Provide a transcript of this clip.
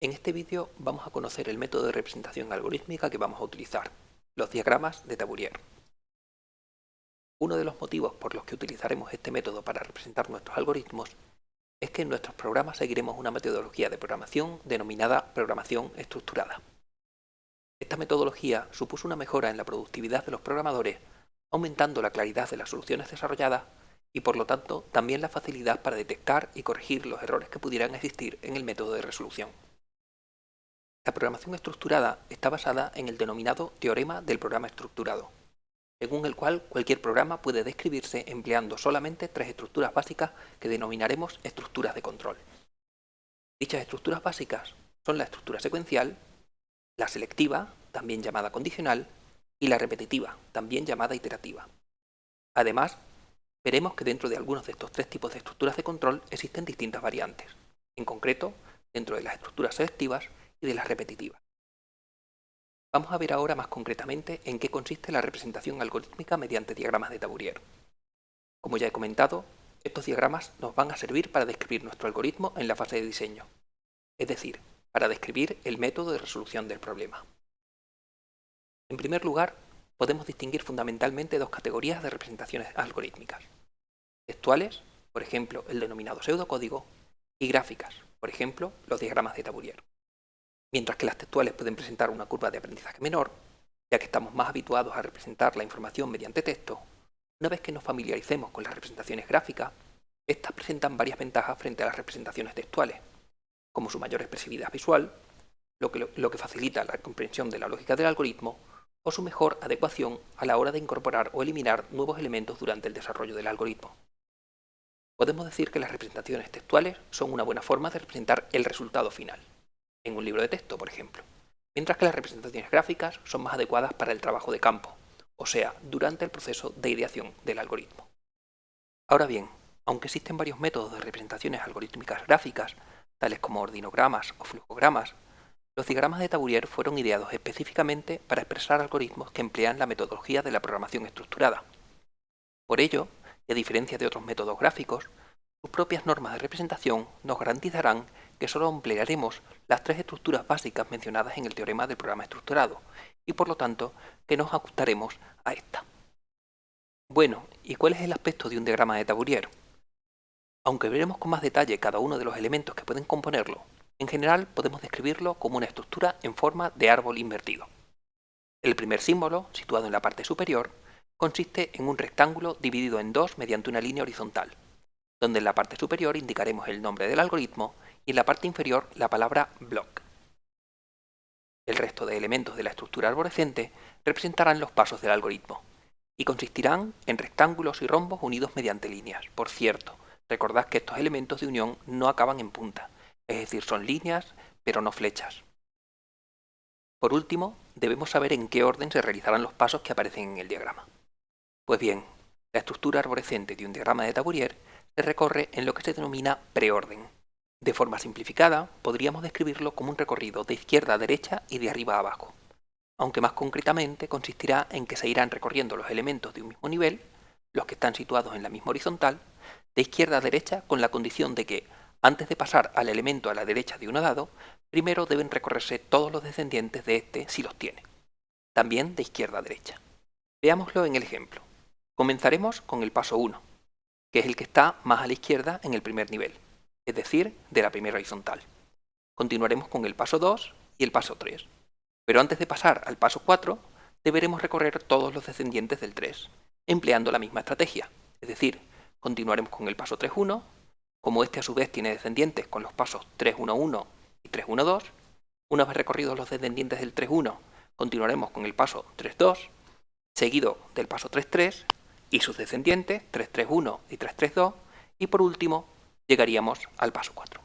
En este vídeo vamos a conocer el método de representación algorítmica que vamos a utilizar, los diagramas de Taburier. Uno de los motivos por los que utilizaremos este método para representar nuestros algoritmos es que en nuestros programas seguiremos una metodología de programación denominada programación estructurada. Esta metodología supuso una mejora en la productividad de los programadores, aumentando la claridad de las soluciones desarrolladas y por lo tanto también la facilidad para detectar y corregir los errores que pudieran existir en el método de resolución. La programación estructurada está basada en el denominado teorema del programa estructurado, según el cual cualquier programa puede describirse empleando solamente tres estructuras básicas que denominaremos estructuras de control. Dichas estructuras básicas son la estructura secuencial, la selectiva, también llamada condicional, y la repetitiva, también llamada iterativa. Además, veremos que dentro de algunos de estos tres tipos de estructuras de control existen distintas variantes, en concreto, dentro de las estructuras selectivas y de las repetitivas. Vamos a ver ahora más concretamente en qué consiste la representación algorítmica mediante diagramas de Taburier. Como ya he comentado, estos diagramas nos van a servir para describir nuestro algoritmo en la fase de diseño, es decir, para describir el método de resolución del problema. En primer lugar, podemos distinguir fundamentalmente dos categorías de representaciones algorítmicas: textuales, por ejemplo, el denominado pseudocódigo, y gráficas, por ejemplo, los diagramas de Taburier. Mientras que las textuales pueden presentar una curva de aprendizaje menor, ya que estamos más habituados a representar la información mediante texto, una vez que nos familiaricemos con las representaciones gráficas, estas presentan varias ventajas frente a las representaciones textuales, como su mayor expresividad visual, lo que facilita la comprensión de la lógica del algoritmo, o su mejor adecuación a la hora de incorporar o eliminar nuevos elementos durante el desarrollo del algoritmo. Podemos decir que las representaciones textuales son una buena forma de representar el resultado final, en un libro de texto, por ejemplo, mientras que las representaciones gráficas son más adecuadas para el trabajo de campo, o sea, durante el proceso de ideación del algoritmo. Ahora bien, aunque existen varios métodos de representaciones algorítmicas gráficas, tales como ordinogramas o flujogramas, los diagramas de Taburier fueron ideados específicamente para expresar algoritmos que emplean la metodología de la programación estructurada. Por ello, y a diferencia de otros métodos gráficos, sus propias normas de representación nos garantizarán que solo emplearemos las tres estructuras básicas mencionadas en el teorema del programa estructurado, y por lo tanto que nos ajustaremos a esta. Bueno, ¿y cuál es el aspecto de un diagrama de Taburier? Aunque veremos con más detalle cada uno de los elementos que pueden componerlo, en general podemos describirlo como una estructura en forma de árbol invertido. El primer símbolo, situado en la parte superior, consiste en un rectángulo dividido en dos mediante una línea horizontal, donde en la parte superior indicaremos el nombre del algoritmo y en la parte inferior la palabra block. El resto de elementos de la estructura arborescente representarán los pasos del algoritmo y consistirán en rectángulos y rombos unidos mediante líneas. Por cierto, recordad que estos elementos de unión no acaban en punta, es decir, son líneas pero no flechas. Por último, debemos saber en qué orden se realizarán los pasos que aparecen en el diagrama. Pues bien, la estructura arborescente de un diagrama de Taburier se recorre en lo que se denomina preorden. De forma simplificada, podríamos describirlo como un recorrido de izquierda a derecha y de arriba a abajo, aunque más concretamente consistirá en que se irán recorriendo los elementos de un mismo nivel, los que están situados en la misma horizontal, de izquierda a derecha con la condición de que, antes de pasar al elemento a la derecha de uno dado, primero deben recorrerse todos los descendientes de este si los tiene, también de izquierda a derecha. Veámoslo en el ejemplo. Comenzaremos con el paso 1, que es el que está más a la izquierda en el primer nivel, es decir, de la primera horizontal. Continuaremos con el paso 2 y el paso 3. Pero antes de pasar al paso 4, deberemos recorrer todos los descendientes del 3, empleando la misma estrategia, es decir, continuaremos con el paso 3.1, como este a su vez tiene descendientes con los pasos 3.1.1 y 3.1.2, una vez recorridos los descendientes del 3.1, continuaremos con el paso 3.2, seguido del paso 3.3 y sus descendientes 3.3.1 y 3.3.2, y por último llegaríamos al paso 4.